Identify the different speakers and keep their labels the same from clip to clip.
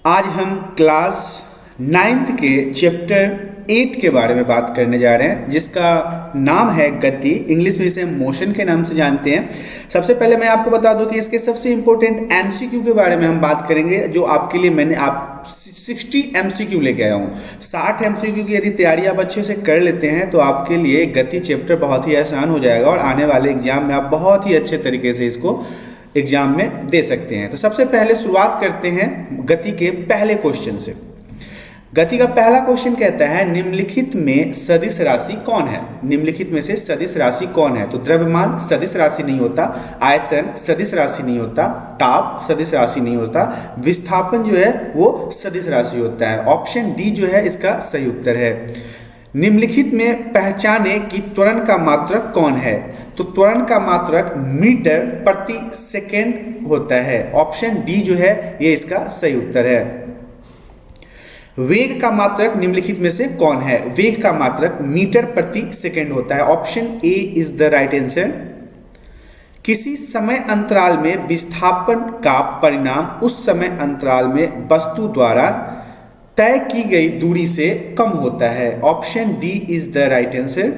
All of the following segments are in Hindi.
Speaker 1: आज हम क्लास 9th के चैप्टर 8 के बारे में बात करने जा रहे हैं, जिसका नाम है गति। इंग्लिश में इसे मोशन के नाम से जानते हैं। सबसे पहले मैं आपको बता दूं कि इसके सबसे इंपॉर्टेंट एमसीक्यू के बारे में हम बात करेंगे, जो आपके लिए मैंने 60 एमसीक्यू लेके आया हूँ। 60 एमसीक्यू की यदि तैयारी आप अच्छे से कर लेते हैं तो आपके लिए गति चैप्टर बहुत ही आसान हो जाएगा और आने वाले एग्जाम में आप बहुत ही अच्छे तरीके से इसको एग्जाम में दे सकते हैं। तो सबसे पहले शुरुआत करते हैं गति के पहले क्वेश्चन से। गति का पहला क्वेश्चन कहता है, निम्नलिखित में सदिश राशि कौन है? निम्नलिखित में से सदिश राशि कौन है? तो द्रव्यमान सदिश राशि नहीं होता, आयतन सदिश राशि नहीं होता, ताप सदिश राशि नहीं होता, विस्थापन जो है वो सदिश राशि होता है। ऑप्शन डी जो है इसका सही उत्तर है। निम्नलिखित में पहचाने कि त्वरण का मात्रक कौन है? तो त्वरण का मात्रक मीटर प्रति सेकेंड होता है। ऑप्शन डी जो है ये इसका सही उत्तर है। वेग का मात्रक निम्नलिखित में से कौन है? वेग का मात्रक मीटर प्रति सेकेंड होता है। Option A is the right answer. किसी समय अंतराल में विस्थापन का परिणाम उस समय अंतराल में वस्तु द्वारा तय की गई दूरी से कम होता है। Option D is the right answer.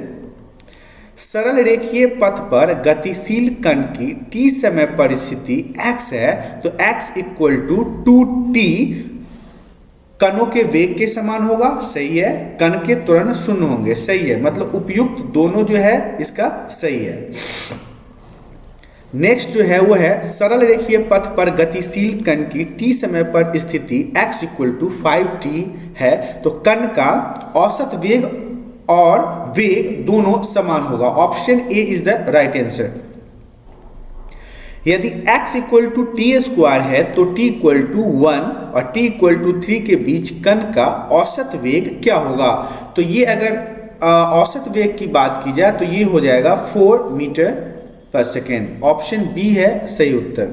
Speaker 1: सरल रेखीय पथ पर गतिशील कण की t समय पर स्थिति x है, तो x इक्वल टू 2t कणों के वेग के समान होगा, सही है। कण के त्वरण शून्य होंगे, सही है। मतलब उपयुक्त दोनों जो है इसका सही है। नेक्स्ट जो है वो है, सरल रेखीय पथ पर गतिशील कण की t समय पर स्थिति x इक्वल टू 5t है, तो कण का औसत वेग और वेग दोनों समान होगा। Option A is the right answer. यदि x equal to t square है तो t इक्वल टू 1 और t इक्वल टू 3 के बीच कण का औसत वेग क्या होगा? तो ये अगर औसत वेग की बात की जाए तो ये हो जाएगा 4 मीटर पर सेकेंड। ऑप्शन बी है सही उत्तर।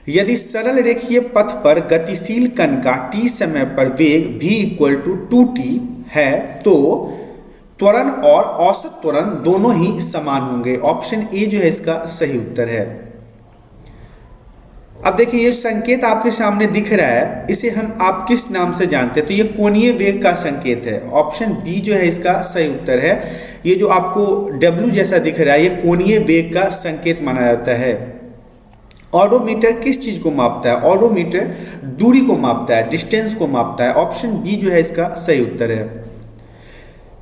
Speaker 1: यदि सरल रेखीय पथ पर गतिशील कण का t समय पर वेग v इक्वल टू 2t है तो त्वरण और औसत त्वरण दोनों ही समान होंगे। ऑप्शन ए जो है इसका सही उत्तर है। अब देखिए, ये संकेत आपके सामने दिख रहा है, इसे आप किस नाम से जानते हैं? तो ये कोणीय वेग का संकेत है। ऑप्शन बी जो है इसका सही उत्तर है। ये जो आपको W जैसा दिख रहा है, ये कोणीय वेग का संकेत माना जाता है। ऑडोमीटर किस चीज को मापता है? ऑडोमीटर दूरी को मापता है, डिस्टेंस को मापता है। ऑप्शन बी जो है इसका सही उत्तर है।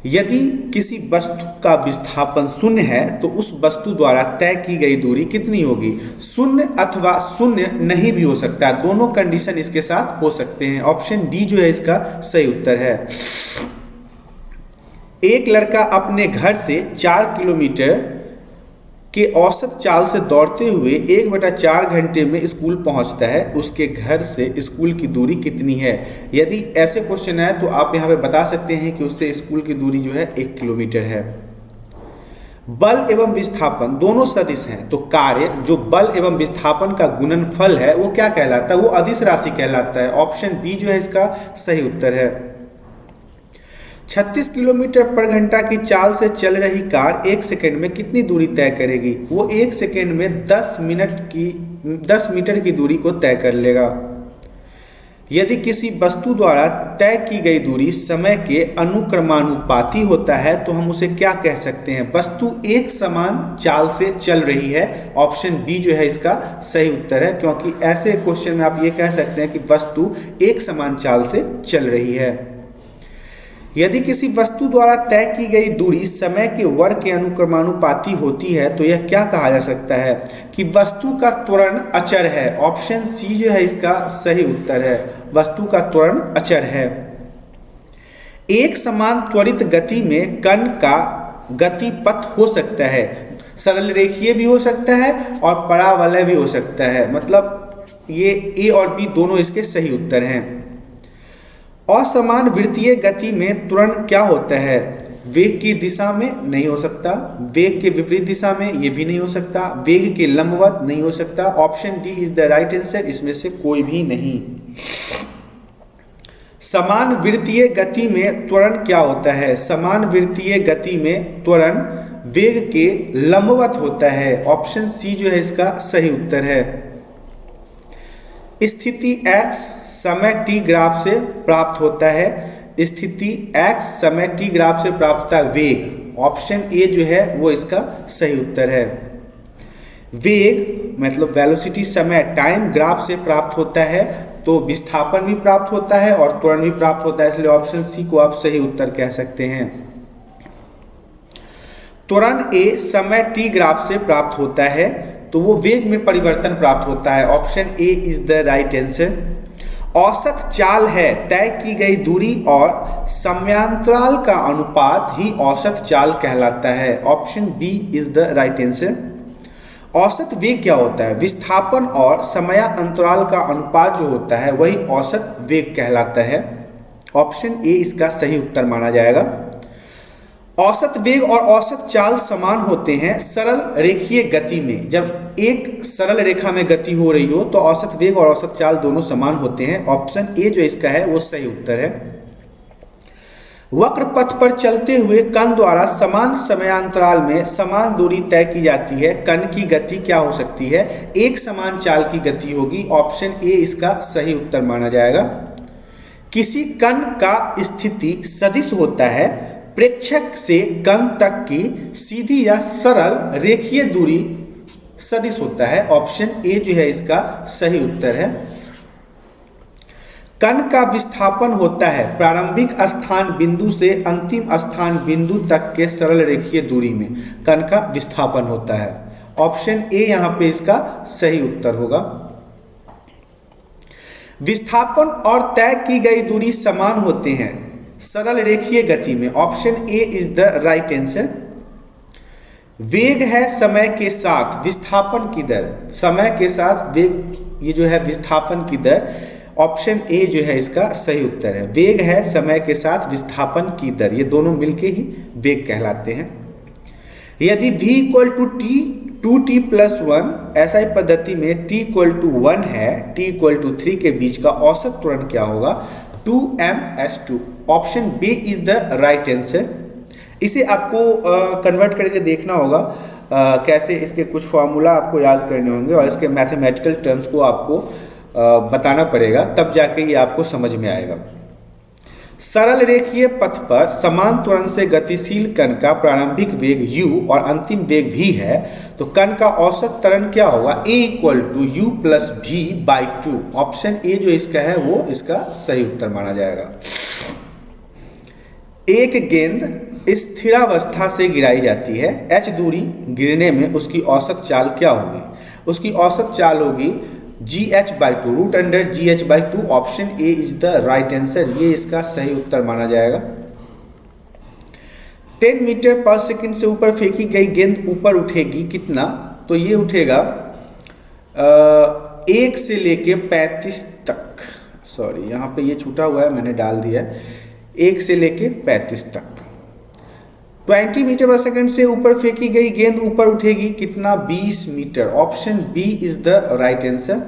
Speaker 1: यदि किसी वस्तु का विस्थापन शून्य है तो उस वस्तु द्वारा तय की गई दूरी कितनी होगी? शून्य अथवा शून्य नहीं भी हो सकता है, दोनों कंडीशन इसके साथ हो सकते हैं। ऑप्शन डी जो है इसका सही उत्तर है। एक लड़का अपने घर से 4 किलोमीटर के औसत चाल से दौड़ते हुए 1/4 घंटे में स्कूल पहुंचता है। उसके घर से स्कूल की दूरी कितनी है? यदि ऐसे क्वेश्चन है तो आप यहाँ पे बता सकते हैं कि उससे स्कूल की दूरी जो है 1 किलोमीटर है। बल एवं विस्थापन दोनों सदिश हैं, तो कार्य जो बल एवं विस्थापन का गुणनफल है वो क्या कहलाता है? वो अदिश राशि कहलाता है। ऑप्शन बी जो है इसका सही उत्तर है। 36 किलोमीटर पर घंटा की चाल से चल रही कार 1 सेकंड में कितनी दूरी तय करेगी? वो 1 सेकंड में 10 मीटर की दूरी को तय कर लेगा। यदि किसी वस्तु द्वारा तय की गई दूरी समय के अनुक्रमानुपाती होता है तो हम उसे क्या कह सकते हैं? वस्तु एक समान चाल से चल रही है। ऑप्शन बी जो है इसका सही उत्तर है, क्योंकि ऐसे क्वेश्चन में आप ये कह सकते हैं कि वस्तु एक समान चाल से चल रही है। यदि किसी वस्तु द्वारा तय की गई दूरी समय के वर्ग के अनुक्रमानुपाती होती है तो यह क्या कहा जा सकता है? कि वस्तु का त्वरण अचर है। ऑप्शन सी जो है इसका सही उत्तर है। वस्तु का त्वरण अचर है। एक समान त्वरित गति में कण का गति पथ हो सकता है, सरल रेखीय भी हो सकता है और परावलय भी हो सकता है। मतलब ये ए और बी दोनों इसके सही उत्तर हैं। असमान वृत्तीय गति में त्वरण क्या होता है? वेग की दिशा में नहीं हो सकता, वेग के विपरीत दिशा में ये भी नहीं हो सकता, वेग के लंबवत नहीं हो सकता। Option D is the right answer, इसमें से कोई भी नहीं। समान वृत्तीय गति में त्वरण क्या होता है? समान वृत्तीय गति में त्वरण वेग के लंबवत होता है। ऑप्शन सी जो है इसका सही उत्तर है। स्थिति x समय t ग्राफ से प्राप्त होता है। स्थिति x समय t ग्राफ से प्राप्त होता है वेग। ऑप्शन ए जो है वो इसका सही उत्तर है। वेग मतलब वेलोसिटी समय टाइम ग्राफ से प्राप्त होता है, तो विस्थापन भी प्राप्त होता है और त्वरण भी प्राप्त होता है, इसलिए ऑप्शन सी को आप सही उत्तर कह सकते हैं। त्वरण ए समय t ग्राफ से प्राप्त होता है, तो वो वेग में परिवर्तन प्राप्त होता है। Option A is the right answer. औसत चाल है तय की गई दूरी और समयांतराल का अनुपात ही औसत चाल कहलाता है। Option B is the right answer. औसत वेग क्या होता है? विस्थापन और समयांतराल का अनुपात जो होता है वही औसत वेग कहलाता है। ऑप्शन ए इसका सही उत्तर माना जाएगा। औसत वेग और औसत चाल समान होते हैं सरल रेखीय गति में। जब एक सरल रेखा में गति हो रही हो तो औसत वेग और औसत चाल दोनों समान होते हैं। ऑप्शन ए जो इसका है वो सही उत्तर है। वक्र पथ पर चलते हुए कण द्वारा समान समयांतराल में समान दूरी तय की जाती है। कण की गति क्या हो सकती है? एक समान चाल की गति होगी। ऑप्शन ए इसका सही उत्तर माना जाएगा। किसी कण का स्थिति सदिश होता है प्रेक्षक से कण तक की सीधी या सरल रेखीय दूरी सदिश होता है। ऑप्शन ए जो है इसका सही उत्तर है। कण का विस्थापन होता है प्रारंभिक स्थान बिंदु से अंतिम स्थान बिंदु तक के सरल रेखीय दूरी में कण का विस्थापन होता है। ऑप्शन ए यहां पे इसका सही उत्तर होगा। विस्थापन और तय की गई दूरी समान होते हैं सरल रेखीय गति में। Option A is the right answer. वेग है समय के साथ विस्थापन की दर। समय के साथ वेग ये जो है विस्थापन की दर। ऑप्शन ए जो है इसका सही उत्तर है। वेग है समय के साथ विस्थापन की दर, ये दोनों मिलके ही वेग कहलाते हैं। यदि v equal to t 2t plus 1 ऐसा पद्धति में t इक्वल टू 1 है, t इक्वल टू 3 के बीच का औसत त्वरण क्या होगा? 2ms2। Option B is the right answer. इसे आपको कन्वर्ट करके देखना होगा कैसे इसके कुछ फॉर्मूला आपको याद करने होंगे और इसके मैथमेटिकल टर्म्स को आपको बताना पड़ेगा, तब जाके ये आपको समझ में आएगा। सरल रेखीय पथ पर समान त्वरण से गतिशील कण का प्रारंभिक वेग u और अंतिम वेग v है, तो कण का औसत त्वरण क्या होगा? a equal to u plus v by 2। Option A जो इसका है वो इसका सही उत्तर माना जाएगा। एक गेंद स्थिरावस्था से गिराई जाती है, h दूरी गिरने में उसकी औसत चाल क्या होगी? उसकी औसत चाल होगी GH by 2 root under GH by 2। Option A is the right answer. ये इसका सही उत्तर माना जाएगा। 10 मीटर पर सेकंड से ऊपर फेंकी गई गेंद ऊपर उठेगी कितना? तो ये उठेगा 1 से लेके 35 तक। सॉरी यहाँ पे ये छूटा हुआ है, मैंने डाल दिया है। 1 से लेके 35 तक। 20 मीटर पर सेकंड से ऊपर फेंकी गई गेंद ऊपर उठेगी कितना? 20 metre. Option B is the right answer.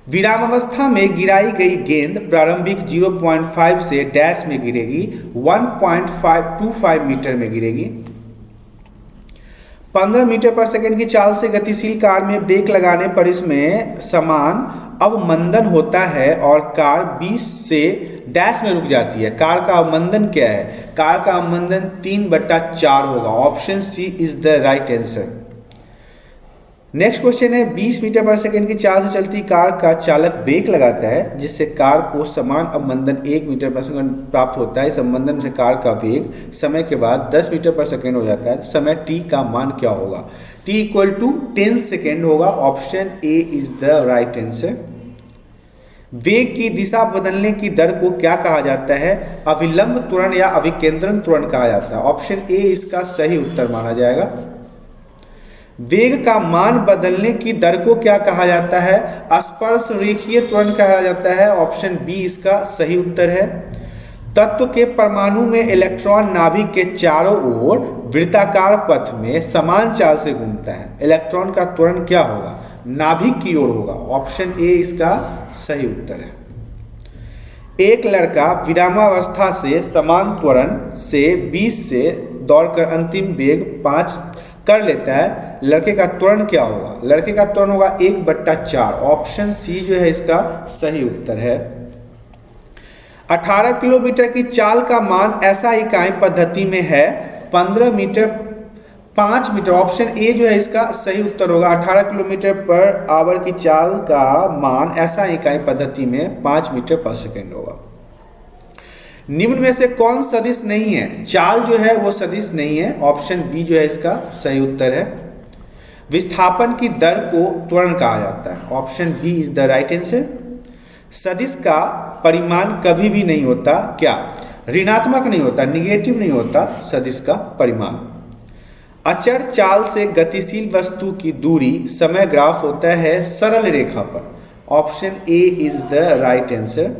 Speaker 1: विरामावस्था में गिराई गई गेंद प्रारंभिक 0.5 से डैश में गिरेगी, 1.525 मीटर में गिरेगी। 15 मीटर पर सेकंड की चाल से गतिशील कार में ब्रेक लगाने पर इसमें समान अवमंदन होता है और कार 20 से डैश में रुक जाती है। कार का अवमंदन क्या है? कार का अवमंदन 3/4 होगा। Option C is the right answer. Next question है 20 मीटर पर सेकंड की चाल से चलती कार का चालक ब्रेक लगाता है जिससे कार को समान अवमंदन 1 मीटर पर सेकंड प्राप्त होता है। इस अवमंदन से कार का वेग समय के बाद 10 मीटर पर सेकंड हो जाता है। समय t का मान क्या होगा? t इक्वल टू 10 सेकेंड होगा। Option A is the right answer. वेग की दिशा बदलने की दर को क्या कहा जाता है? अविलंब त्वरण या अभिकेंद्रण त्वरण कहा जाता है। ऑप्शन ए इसका सही उत्तर माना जाएगा। वेग का मान बदलने की दर को क्या कहा जाता है? स्पर्श रेखीय त्वरण कहा जाता है। ऑप्शन बी इसका सही उत्तर है। तत्व के परमाणु में इलेक्ट्रॉन नाभिक के चारों ओर वृत्ताकार पथ में समान चाल से घूमता है। इलेक्ट्रॉन का त्वरण क्या होगा? नाभिक की ओर होगा। ऑप्शन ए इसका सही उत्तर है। एक लड़का विरामावस्था से समान त्वरण से 20 से दौड़कर अंतिम वेग 5 कर लेता है, लड़के का त्वरण क्या होगा? लड़के का त्वरण होगा 1/4। ऑप्शन सी जो है इसका सही उत्तर है। 18 किलोमीटर की चाल का मान ऐसा इकाई पद्धति में है 15 मीटर 5 मीटर। ऑप्शन ए जो है इसका सही उत्तर होगा। 18 किलोमीटर पर आवर की चाल का मान ऐसा इकाई पद्धति में 5 मीटर पर सेकेंड होगा। निम्न में से कौन सदिश नहीं है? चाल जो है वो सदिश नहीं है। ऑप्शन बी जो है इसका सही उत्तर है। विस्थापन की दर को त्वरण कहा जाता है। Option B is the right answer. सदिश का परिमाण कभी भी नहीं होता क्या? ऋणात्मक नहीं होता, निगेटिव नहीं होता सदिश का परिमाण। अचर चाल से गतिशील वस्तु की दूरी समय ग्राफ होता है सरल रेखा पर। Option A is the right answer.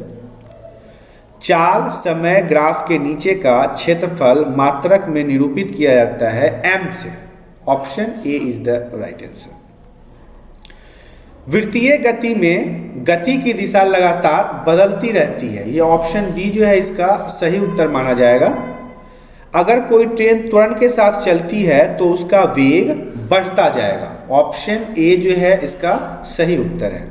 Speaker 1: चाल समय ग्राफ के नीचे का क्षेत्रफल मात्रक में निरूपित किया जाता है m से। Option A is the right answer. वृत्तीय गति में गति की दिशा लगातार बदलती रहती है। यह ऑप्शन बी जो है इसका सही उत्तर माना जाएगा। अगर कोई ट्रेन त्वरण के साथ चलती है तो उसका वेग बढ़ता जाएगा। ऑप्शन ए जो है इसका सही उत्तर है।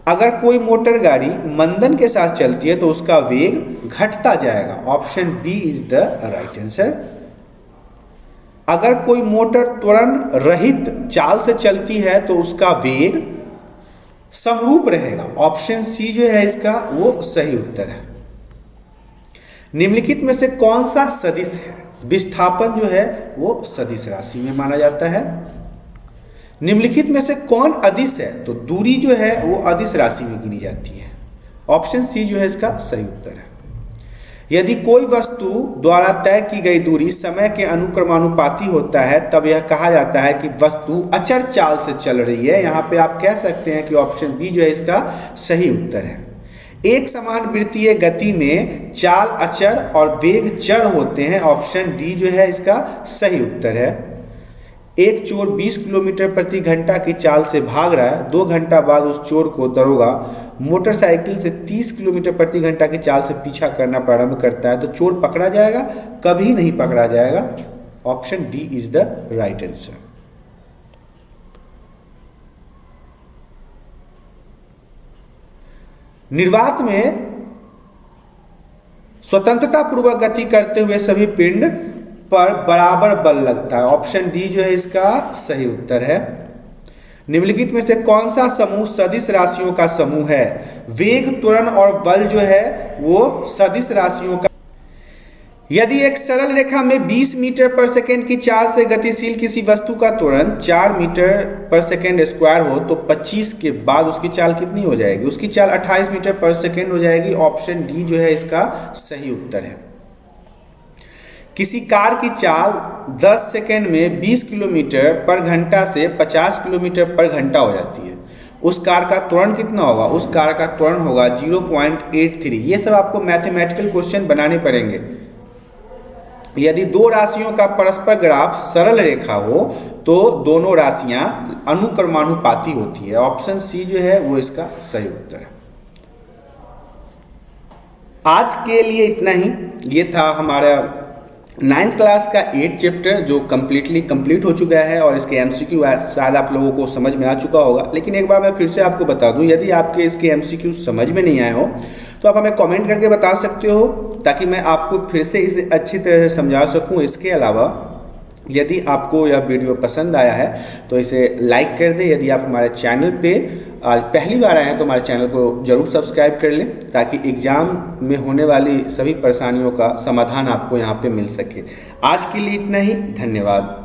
Speaker 1: अगर कोई मोटर गाड़ी मंदन के साथ चलती है तो उसका वेग घटता जाएगा। Option B is the right answer. अगर कोई मोटर त्वरण रहित चाल से चलती है तो उसका वेग समरूप रहेगा। ऑप्शन सी जो है इसका वो सही उत्तर है। निम्नलिखित में से कौन सा सदिश है? विस्थापन जो है वो सदिश राशि में माना जाता है। निम्नलिखित में से कौन अदिश है? तो दूरी जो है वो अदिश राशि में गिनी जाती है। ऑप्शन सी जो है इसका सही उत्तर है। यदि कोई वस्तु द्वारा तय की गई दूरी समय के अनुक्रमानुपाती होता है तब यह कहा जाता है कि वस्तु अचर चाल से चल रही है। यहाँ पे आप कह सकते हैं कि ऑप्शन बी जो है इसका सही उत्तर है। एक समान वृत्तीय गति में चाल अचर और वेग चर होते हैं। ऑप्शन डी जो है इसका सही उत्तर है। एक चोर 20 किलोमीटर प्रति घंटा की चाल से भाग रहा है। 2 घंटा बाद उस चोर को दरोगा मोटरसाइकिल से 30 किलोमीटर प्रति घंटा की चाल से पीछा करना प्रारंभ करता है तो चोर पकड़ा जाएगा? कभी नहीं पकड़ा जाएगा। Option D is the right answer. निर्वात में स्वतंत्रता पूर्वक गति करते हुए सभी पिंड पर बराबर बल लगता है। ऑप्शन डी जो है इसका सही उत्तर है। निम्नलिखित में से कौन सा समूह सदिश राशियों का समूह है? वेग, त्वरण और बल जो है वो सदिश राशियों का। यदि एक सरल रेखा में 20 मीटर पर सेकेंड की चाल से गतिशील किसी वस्तु का त्वरण 4 मीटर पर सेकेंड स्क्वायर हो तो 25 के बाद उसकी चाल कितनी हो जाएगी? उसकी चाल 28 मीटर पर सेकेंड हो जाएगी। ऑप्शन डी जो है इसका सही उत्तर है। किसी कार की चाल 10 सेकेंड में 20 किलोमीटर पर घंटा से 50 किलोमीटर पर घंटा हो जाती है। उस कार का त्वरण कितना होगा? उस कार का त्वरण होगा 0.83। ये सब आपको मैथमेटिकल क्वेश्चन बनाने पड़ेंगे। यदि दो राशियों का परस्पर ग्राफ सरल रेखा हो तो दोनों राशियां अनुक्रमानुपाती होती है। ऑप्शन सी जो है वो इसका सही उत्तर है। आज के लिए इतना ही। ये था हमारा 9th क्लास का 8 चैप्टर जो कंप्लीट हो चुका है और इसके एमसीक्यू शायद आप लोगों को समझ में आ चुका होगा। लेकिन एक बार मैं फिर से आपको बता दूं, यदि आपके इसके एमसीक्यू समझ में नहीं आए हो तो आप हमें कमेंट करके बता सकते हो ताकि मैं आपको फिर से इसे अच्छी तरह से समझा सकूं। इसके अलावा यदि आपको यह वीडियो पसंद आया है तो इसे लाइक कर दें। यदि आप हमारे चैनल पे आज पहली बार आए हैं तो हमारे चैनल को ज़रूर सब्सक्राइब कर लें ताकि एग्ज़ाम में होने वाली सभी परेशानियों का समाधान आपको यहाँ पे मिल सके। आज के लिए इतना ही। धन्यवाद।